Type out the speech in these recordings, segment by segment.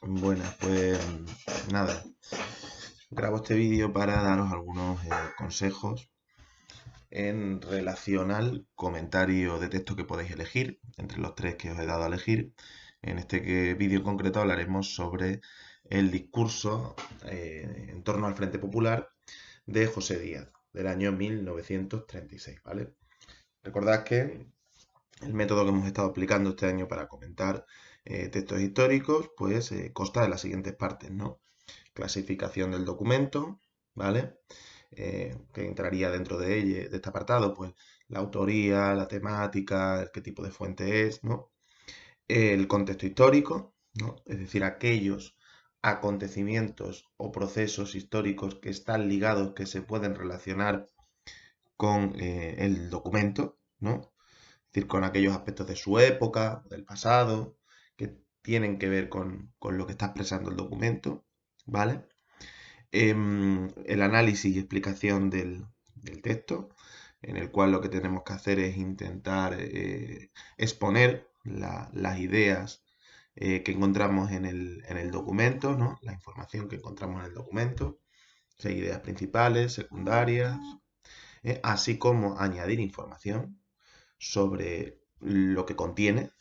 Buenas, pues nada, grabo este vídeo para daros algunos consejos en relación al comentario de texto que podéis elegir, entre los tres que os he dado a elegir. En este vídeo en concreto hablaremos sobre el discurso en torno al Frente Popular de José Díaz, del año 1936, ¿vale? Recordad que el método que hemos estado aplicando este año para comentar textos históricos, pues consta de las siguientes partes, ¿no? Clasificación del documento, ¿vale? Que entraría dentro de este apartado, pues la autoría, la temática, qué tipo de fuente es, ¿no? El contexto histórico, ¿no? Es decir, aquellos acontecimientos o procesos históricos que están ligados, que se pueden relacionar con el documento, ¿no? Es decir, con aquellos aspectos de su época, del pasado, que tienen que ver con lo que está expresando el documento, ¿vale? El análisis y explicación del texto, en el cual lo que tenemos que hacer es intentar exponer las ideas que encontramos en el documento, ¿no? La información que encontramos en el documento, o sea, ideas principales, secundarias, así como añadir información sobre lo que contiene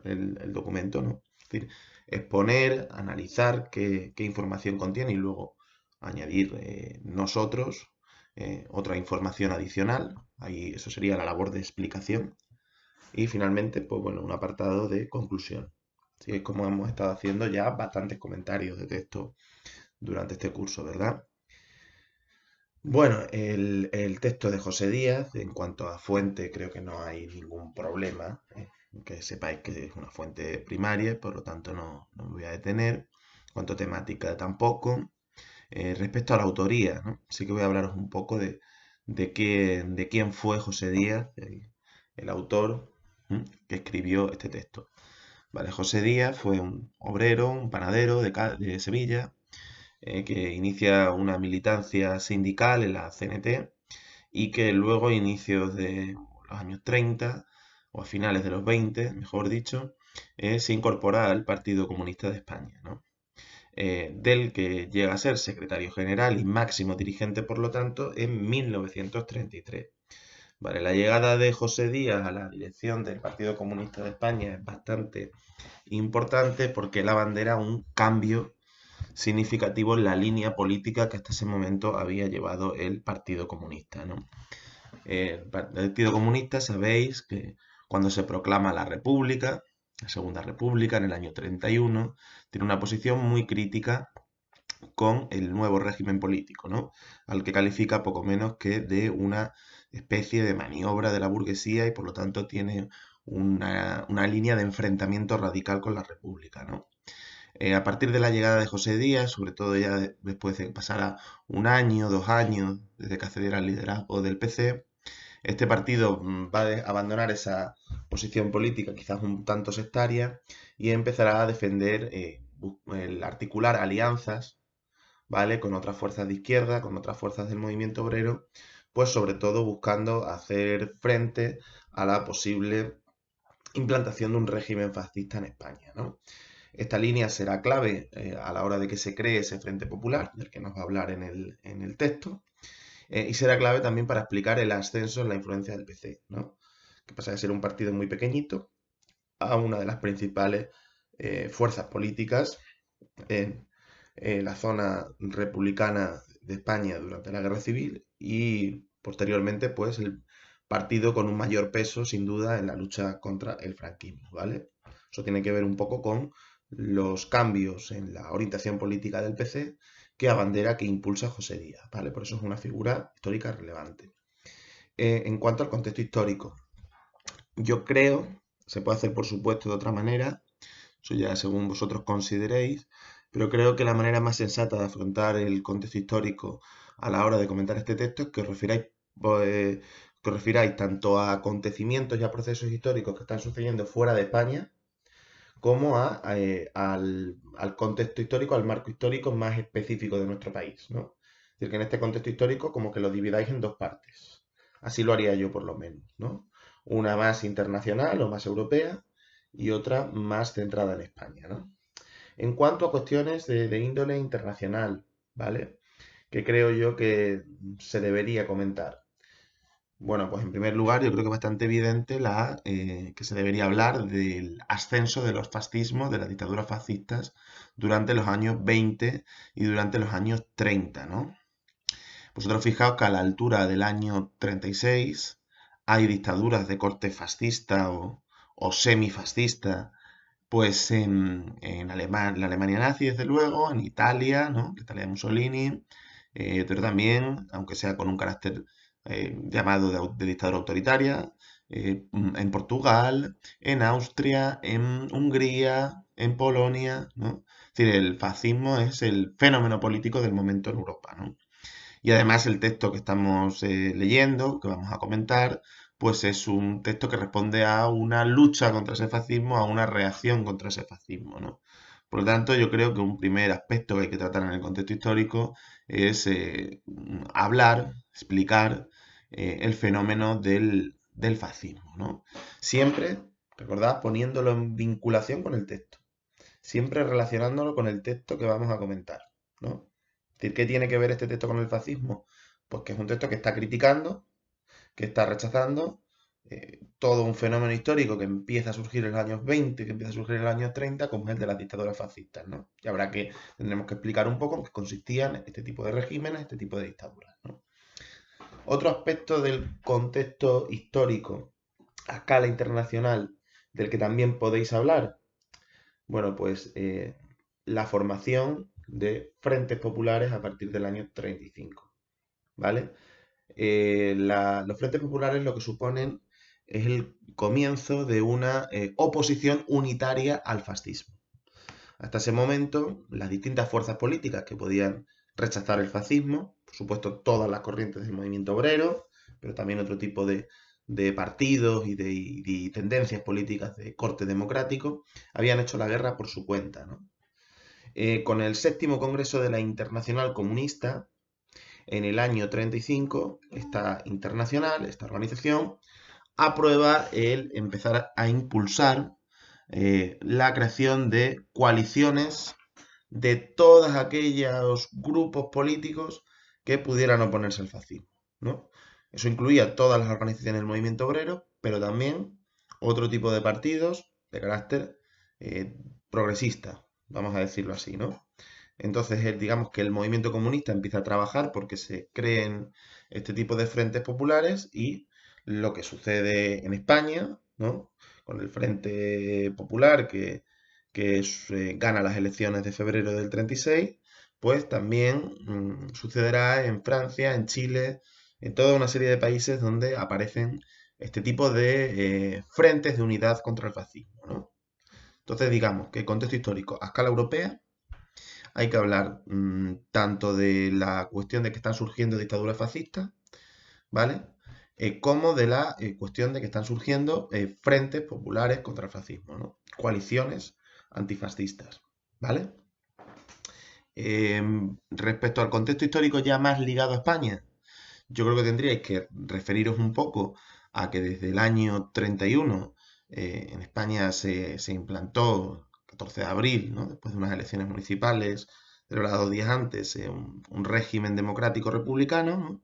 el documento, ¿no? Es decir, exponer, analizar qué información contiene y luego añadir nosotros otra información adicional. Ahí eso sería la labor de explicación. Y finalmente, pues bueno, un apartado de conclusión. Así es como hemos estado haciendo ya bastantes comentarios de texto durante este curso, ¿verdad? Bueno, el texto de José Díaz, en cuanto a fuente, creo que no hay ningún problema. Que sepáis que es una fuente primaria, por lo tanto no me voy a detener. En cuanto a temática, tampoco. Respecto a la autoría, ¿no? Sí que voy a hablaros un poco de quién fue José Díaz, el autor, que escribió este texto. Vale, José Díaz fue un obrero, un panadero de Sevilla, que inicia una militancia sindical en la CNT y que luego, a inicios de los años 30 o a finales de los 20, mejor dicho, se incorpora al Partido Comunista de España, ¿no? Del que llega a ser secretario general y máximo dirigente, por lo tanto, en 1933. Vale, la llegada de José Díaz a la dirección del Partido Comunista de España es bastante importante porque él abandera un cambio significativo en la línea política que hasta ese momento había llevado el Partido Comunista, ¿no? El Partido Comunista, sabéis que cuando se proclama la República, la Segunda República, en el año 31, tiene una posición muy crítica con el nuevo régimen político, ¿no? Al que califica poco menos que de una especie de maniobra de la burguesía y por lo tanto tiene una línea de enfrentamiento radical con la República, ¿no? A partir de la llegada de José Díaz, sobre todo ya después de que pasara un año, 2 años, desde que accediera al liderazgo del PC, este partido va a abandonar esa posición política quizás un tanto sectaria y empezará a defender el articular alianzas, ¿vale? Con otras fuerzas de izquierda, con otras fuerzas del movimiento obrero, pues sobre todo buscando hacer frente a la posible implantación de un régimen fascista en España, ¿no? Esta línea será clave a la hora de que se cree ese Frente Popular, del que nos va a hablar en el texto, y será clave también para explicar el ascenso en la influencia del PC, ¿no? Que pasa de ser un partido muy pequeñito a una de las principales fuerzas políticas en la zona republicana de España durante la Guerra Civil y posteriormente pues el partido con un mayor peso sin duda en la lucha contra el franquismo, ¿vale? Eso tiene que ver un poco con los cambios en la orientación política del PC que abandera, que impulsa José Díaz, ¿vale? Por eso es una figura histórica relevante. En cuanto al contexto histórico, yo creo, se puede hacer por supuesto de otra manera, eso ya según vosotros consideréis, pero creo que la manera más sensata de afrontar el contexto histórico a la hora de comentar este texto es que pues, os refiráis tanto a acontecimientos y a procesos históricos que están sucediendo fuera de España, como al contexto histórico, al marco histórico más específico de nuestro país, ¿no? Es decir, que en este contexto histórico como que lo dividáis en dos partes. Así lo haría yo por lo menos, ¿no? Una más internacional o más europea y otra más centrada en España, ¿no? En cuanto a cuestiones de índole internacional, ¿vale? Que creo yo que se debería comentar. Bueno, pues en primer lugar, yo creo que es bastante evidente que se debería hablar del ascenso de los fascismos, de las dictaduras fascistas, durante los años 20 y durante los años 30, ¿no? Vosotros fijaos que a la altura del año 36 hay dictaduras de corte fascista o semifascista, pues en la Alemania nazi, desde luego, en Italia, ¿no? La Italia de Mussolini, pero también, aunque sea con un carácter llamado de dictadura autoritaria, en Portugal, en Austria, en Hungría, en Polonia, ¿no? Es decir, el fascismo es el fenómeno político del momento en Europa, ¿no? Y además el texto que estamos leyendo, que vamos a comentar, pues es un texto que responde a una lucha contra ese fascismo, a una reacción contra ese fascismo, ¿no? Por lo tanto, yo creo que un primer aspecto que hay que tratar en el contexto histórico es hablar, explicar el fenómeno del fascismo, ¿no? Siempre, recordad, poniéndolo en vinculación con el texto, siempre relacionándolo con el texto que vamos a comentar, ¿no? Es decir, ¿qué tiene que ver este texto con el fascismo? Pues que es un texto que está criticando, que está rechazando todo un fenómeno histórico que empieza a surgir en los años 20, que empieza a surgir en los años 30, como es el de las dictaduras fascistas, ¿no? Y tendremos que explicar un poco en qué consistían este tipo de regímenes, este tipo de dictaduras, ¿no? Otro aspecto del contexto histórico a escala internacional del que también podéis hablar, bueno, pues la formación de frentes populares a partir del año 35, ¿vale? Los frentes populares lo que suponen es el comienzo de una oposición unitaria al fascismo. Hasta ese momento, las distintas fuerzas políticas que podían rechazar el fascismo, por supuesto todas las corrientes del movimiento obrero, pero también otro tipo de partidos y tendencias políticas de corte democrático, habían hecho la guerra por su cuenta, ¿no? Con el séptimo Congreso de la Internacional Comunista, en el año 35, esta internacional, esta organización, aprueba el empezar a impulsar la creación de coaliciones de todos aquellos grupos políticos que pudieran oponerse al fascismo, ¿no? Eso incluía todas las organizaciones del movimiento obrero, pero también otro tipo de partidos de carácter progresista, vamos a decirlo así, ¿no? Entonces, digamos que el movimiento comunista empieza a trabajar porque se creen este tipo de frentes populares y lo que sucede en España, ¿no? Con el Frente Popular que gana las elecciones de febrero del 36, pues también sucederá en Francia, en Chile, en toda una serie de países donde aparecen este tipo de frentes de unidad contra el fascismo, ¿no? Entonces, digamos que contexto histórico a escala europea hay que hablar tanto de la cuestión de que están surgiendo dictaduras fascistas, ¿vale? Como de la cuestión de que están surgiendo frentes populares contra el fascismo, ¿no? Coaliciones antifascistas, ¿vale? Respecto al contexto histórico ya más ligado a España, yo creo que tendríais que referiros un poco a que desde el año 31 en España se implantó, 14 de abril, ¿no? Después de unas elecciones municipales celebradas 2 días antes, un régimen democrático republicano, ¿no?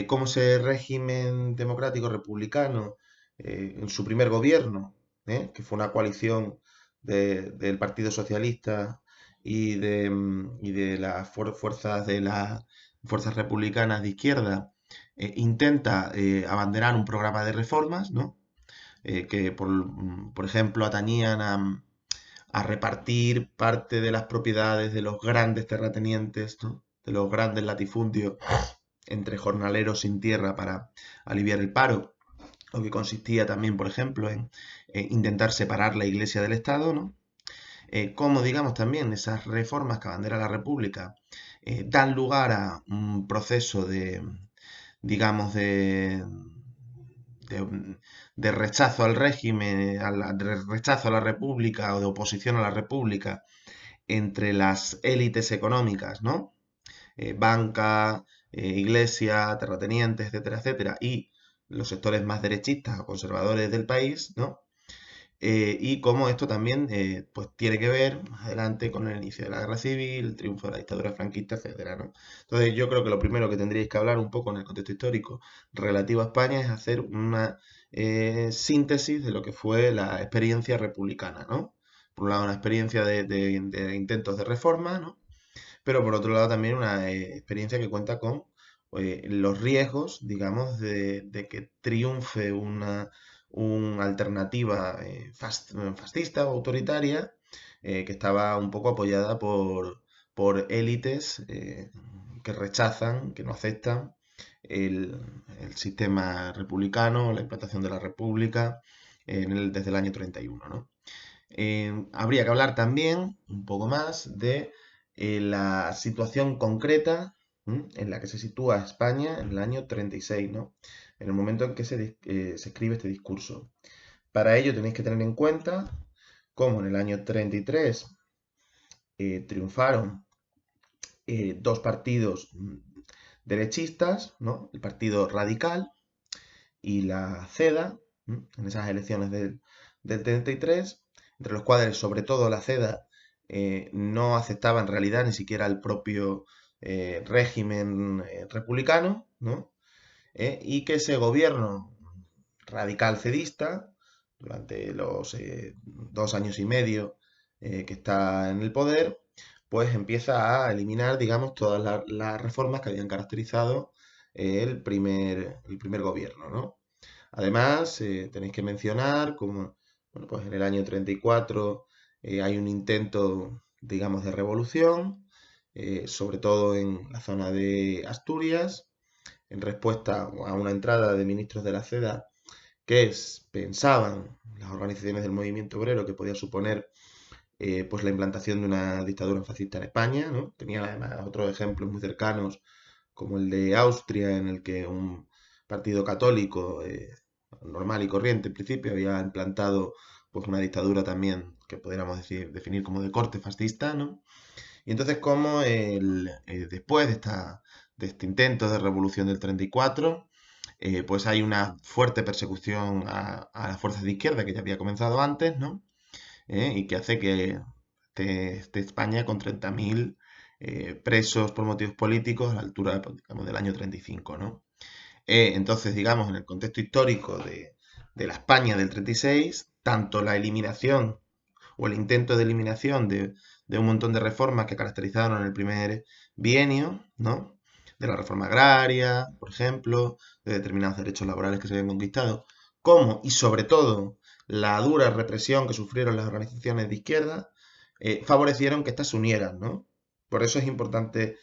Como ese régimen democrático republicano, en su primer gobierno, que fue una coalición del Partido Socialista y de las fuerzas republicanas de izquierda, intenta abanderar un programa de reformas, ¿no? Que, por ejemplo, atañían a repartir parte de las propiedades de los grandes terratenientes, ¿no? De los grandes latifundios entre jornaleros sin tierra para aliviar el paro, o que consistía también, por ejemplo, en intentar separar la Iglesia del Estado, ¿no? Como, digamos, también esas reformas que abandera la República dan lugar a un proceso digamos, de rechazo al régimen, de rechazo a la República o de oposición a la República entre las élites económicas, ¿no? Banca, iglesia, terratenientes, etcétera, etcétera, y los sectores más derechistas o conservadores del país, ¿no? y cómo esto también pues tiene que ver más adelante con el inicio de la guerra civil, el triunfo de la dictadura franquista, etcétera, ¿no? Entonces yo creo que lo primero que tendríais que hablar un poco en el contexto histórico relativo a España es hacer una síntesis de lo que fue la experiencia republicana, ¿no? Por un lado, una experiencia de intentos de reforma, ¿no? Pero por otro lado también una experiencia que cuenta con los riesgos, digamos, de que triunfe una alternativa fascista o autoritaria que estaba un poco apoyada por élites que rechazan, que no aceptan el, el sistema republicano, la implantación de la república desde el año 31, ¿no? Habría que hablar también un poco más de la situación concreta en la que se sitúa España en el año 36, ¿no? En el momento en que se escribe este discurso. Para ello tenéis que tener en cuenta cómo en el año 33 triunfaron dos partidos derechistas, ¿no? El Partido Radical y la CEDA, en esas elecciones del 33, entre los cuales sobre todo la CEDA no aceptaba en realidad ni siquiera el propio régimen republicano, ¿no? Y que ese gobierno radical cedista, durante los 2 años y medio que está en el poder, pues empieza a eliminar, digamos, todas las reformas que habían caracterizado el primer gobierno, ¿no? Además, tenéis que mencionar como, bueno, pues en el año 34 hay un intento, digamos, de revolución, sobre todo en la zona de Asturias, en respuesta a una entrada de ministros de la CEDA pensaban las organizaciones del movimiento obrero que podía suponer pues la implantación de una dictadura fascista en España, ¿no? Tenían además otros ejemplos muy cercanos, como el de Austria, en el que un partido católico normal y corriente en principio había implantado pues una dictadura también que podríamos definir como de corte fascista, ¿no? Y entonces como después de este intento de revolución del 34, pues hay una fuerte persecución a las fuerzas de izquierda que ya había comenzado antes, ¿no? Y que hace que esté España con 30.000 presos por motivos políticos a la altura, pues, digamos, del año 35, ¿no? Entonces, digamos, en el contexto histórico de la España del 36, tanto la eliminación o el intento de eliminación de un montón de reformas que caracterizaron el primer bienio, ¿no? De la reforma agraria, por ejemplo, de determinados derechos laborales que se habían conquistado, como y sobre todo la dura represión que sufrieron las organizaciones de izquierda, favorecieron que éstas se unieran, ¿no? Por eso es importante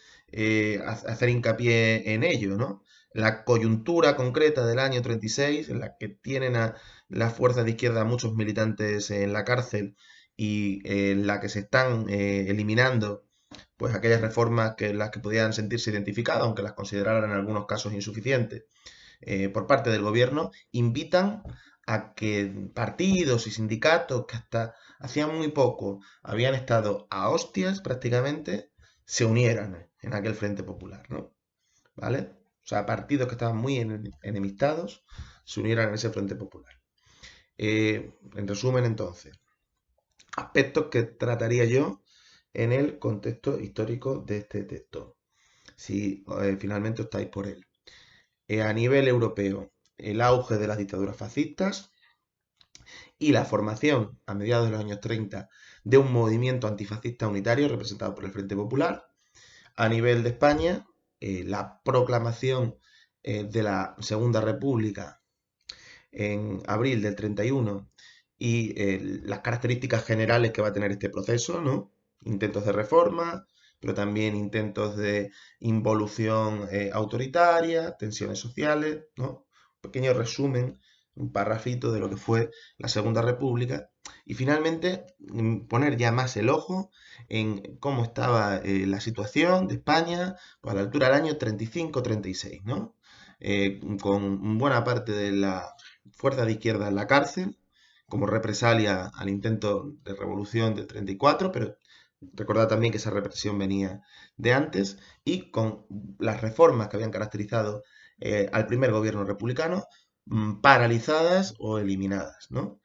hacer hincapié en ello, ¿no? La coyuntura concreta del año 36, en la que tienen a las fuerzas de izquierda muchos militantes en la cárcel y en la que se están eliminando pues aquellas reformas que las que podían sentirse identificadas, aunque las consideraran en algunos casos insuficientes, por parte del gobierno, invitan a que partidos y sindicatos que hasta hacían muy poco habían estado a hostias prácticamente, se unieran en aquel Frente Popular, ¿no? ¿Vale? O sea, partidos que estaban muy enemistados se unieran en ese Frente Popular. En resumen, entonces, aspectos que trataría yo en el contexto histórico de este texto, si finalmente optáis por él. A nivel europeo, el auge de las dictaduras fascistas y la formación a mediados de los años 30 de un movimiento antifascista unitario representado por el Frente Popular. A nivel de España, la proclamación de la Segunda República en abril del 31 y las características generales que va a tener este proceso, ¿no? Intentos de reforma, pero también intentos de involución autoritaria, tensiones sociales, ¿no? Un pequeño resumen, un parrafito de lo que fue la Segunda República. Y finalmente poner ya más el ojo en cómo estaba la situación de España pues, a la altura del año 35-36, ¿no? Con buena parte de la fuerza de izquierda en la cárcel, como represalia al intento de revolución del 34, pero recordad también que esa represión venía de antes, y con las reformas que habían caracterizado al primer gobierno republicano paralizadas o eliminadas, ¿no?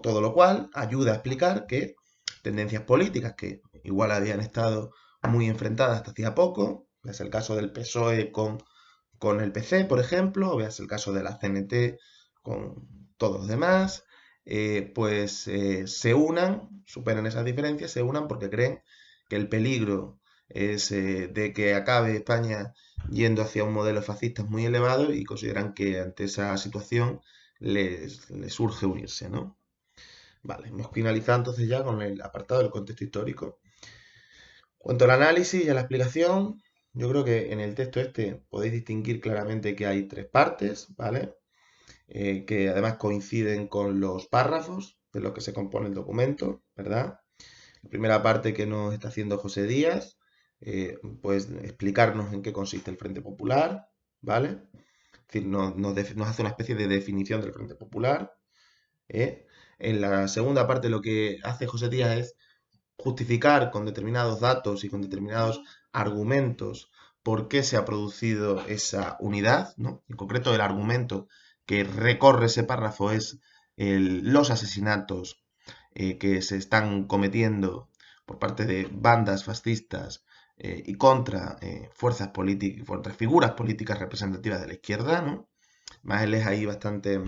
Todo lo cual ayuda a explicar que tendencias políticas que igual habían estado muy enfrentadas hasta hacía poco, es el caso del PSOE con el PC, por ejemplo, o veas el caso de la CNT con todos los demás, se unan, superan esas diferencias, se unan porque creen que el peligro es de que acabe España yendo hacia un modelo fascista muy elevado y consideran que ante esa situación les urge unirse, ¿no? Vale, hemos finalizado entonces ya con el apartado del contexto histórico. Cuanto al análisis y a la explicación, yo creo que en el texto este podéis distinguir claramente que hay tres partes, ¿vale? Que además coinciden con los párrafos de los que se compone el documento, ¿verdad? La primera parte que nos está haciendo José Díaz, pues explicarnos en qué consiste el Frente Popular, ¿vale? Es decir, nos hace una especie de definición del Frente Popular. ¿eh? En la segunda parte lo que hace José Díaz es justificar con determinados datos y con determinados argumentos por qué se ha producido esa unidad, ¿no? En concreto, el argumento que recorre ese párrafo es los asesinatos que se están cometiendo por parte de bandas fascistas y contra fuerzas políticas, contra figuras políticas representativas de la izquierda, ¿no? Más él es ahí bastante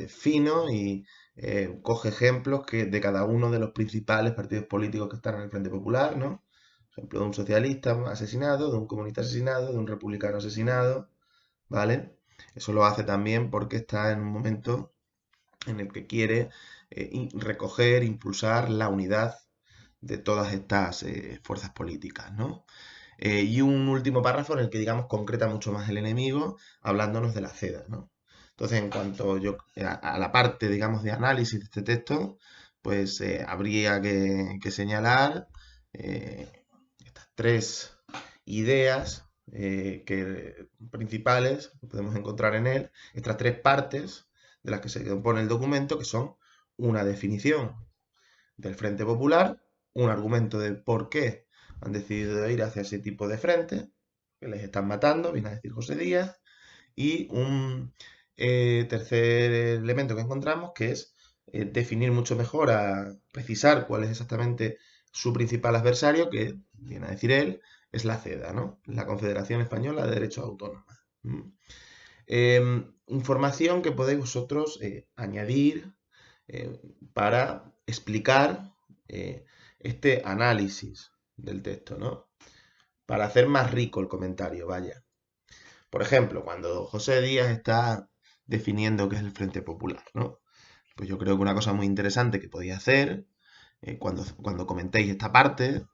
fino y coge ejemplos de cada uno de los principales partidos políticos que están en el Frente Popular, ¿no? Ejemplo de un socialista asesinado, de un comunista asesinado, de un republicano asesinado, ¿vale? Eso lo hace también porque está en un momento en el que quiere recoger, impulsar la unidad de todas estas fuerzas políticas, ¿no? Y un último párrafo en el que, digamos, concreta mucho más el enemigo, hablándonos de la CEDA, ¿no? Entonces, en cuanto a la parte, digamos, de análisis de este texto, pues habría que señalar eh, estas tres ideas principales que podemos encontrar en él, estas tres partes de las que se compone el documento, que son una definición del Frente Popular, un argumento de por qué han decidido ir hacia ese tipo de frente, que les están matando, viene a decir José Díaz, y un tercer elemento que encontramos que es definir mucho mejor, a precisar cuál es exactamente su principal adversario, que viene a decir él, es la CEDA, ¿no? La Confederación Española de Derechos Autónomos. Información que podéis vosotros añadir para explicar este análisis del texto, ¿no? Para hacer más rico el comentario, vaya. Por ejemplo, cuando José Díaz está definiendo qué es el Frente Popular, ¿no? Pues yo creo que una cosa muy interesante que podéis hacer cuando comentéis esta parte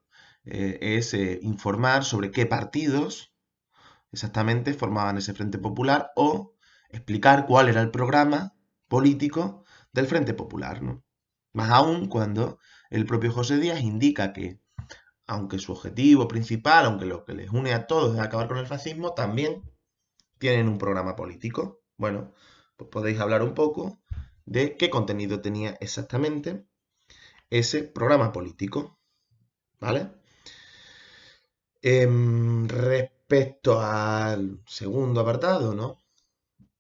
es informar sobre qué partidos exactamente formaban ese Frente Popular o explicar cuál era el programa político del Frente Popular, ¿no? Más aún cuando el propio José Díaz indica que, aunque su objetivo principal, aunque lo que les une a todos es acabar con el fascismo, también tienen un programa político. Bueno, pues podéis hablar un poco de qué contenido tenía exactamente ese programa político, ¿vale? Respecto al segundo apartado, ¿no?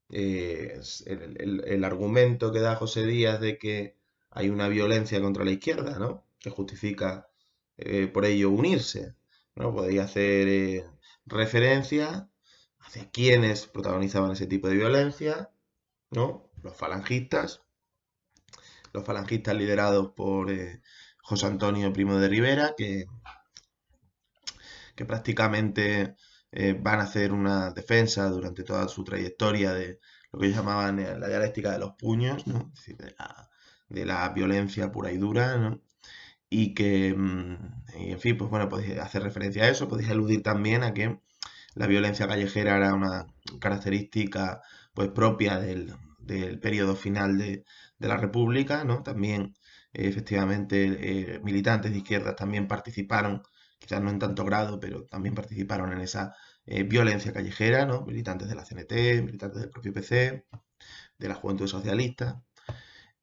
El argumento que da José Díaz de que hay una violencia contra la izquierda, ¿no? Que justifica por ello unirse, ¿no? Podéis hacer referencia hacia quienes protagonizaban ese tipo de violencia, ¿no? Los falangistas liderados por José Antonio Primo de Rivera, que prácticamente van a hacer una defensa durante toda su trayectoria de lo que ellos llamaban la dialéctica de los puños, ¿no? Es decir, de la violencia pura y dura, ¿no? Y que, en fin, pues bueno, podéis hacer referencia a eso, podéis aludir también a que la violencia callejera era una característica pues propia del periodo final de la República, ¿no? También, efectivamente, militantes de izquierdas también participaron, quizás no en tanto grado, pero también participaron en esa violencia callejera, ¿no? Militantes de la CNT, militantes del propio PC, de la Juventud Socialista.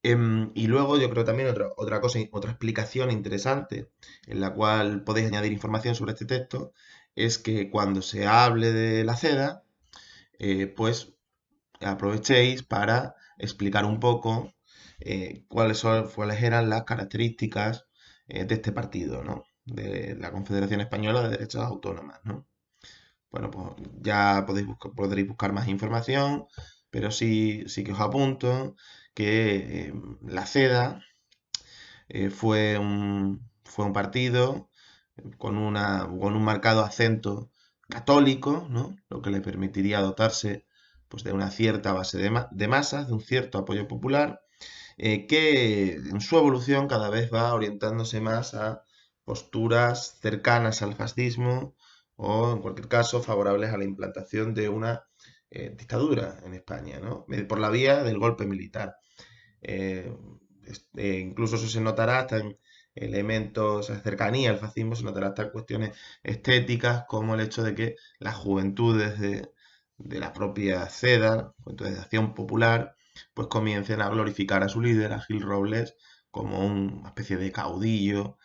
Y luego yo creo también otra cosa, otra explicación interesante en la cual podéis añadir información sobre este texto es que cuando se hable de la CEDA, pues aprovechéis para explicar un poco cuáles eran las características de este partido, ¿no? De la Confederación Española de Derechas Autónomas, ¿no? Bueno, pues ya podréis buscar más información, pero sí que os apunto que la CEDA fue un partido con un marcado acento católico, ¿no? Lo que le permitiría dotarse pues, de una cierta base de masas, de un cierto apoyo popular, que en su evolución cada vez va orientándose más a posturas cercanas al fascismo o, en cualquier caso, favorables a la implantación de una dictadura en España, ¿no? Por la vía del golpe militar. Eh, Incluso eso se notará hasta en elementos, de cercanía al fascismo, se notará hasta en cuestiones estéticas, como el hecho de que las juventudes de la propia CEDA, Juventudes de Acción Popular, pues comiencen a glorificar a su líder, a Gil Robles, como una especie de caudillo,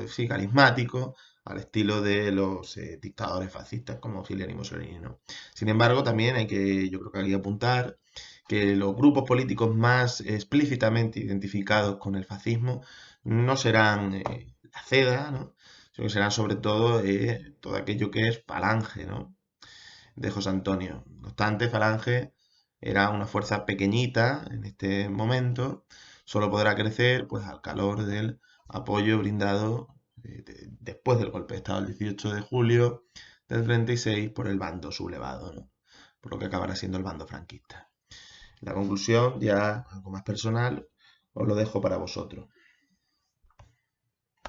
sí, carismático, al estilo de los dictadores fascistas como Hitler y Mussolini, ¿no? Sin embargo, también yo creo que hay que apuntar que los grupos políticos más explícitamente identificados con el fascismo no serán la CEDA, ¿no? Sino que serán sobre todo todo aquello que es Falange, ¿no? De José Antonio. No obstante, Falange era una fuerza pequeñita en este momento, solo podrá crecer pues al calor del apoyo brindado después del golpe de Estado del 18 de julio del 36 por el bando sublevado, ¿no? Por lo que acabará siendo el bando franquista. La conclusión, ya algo más personal, os lo dejo para vosotros.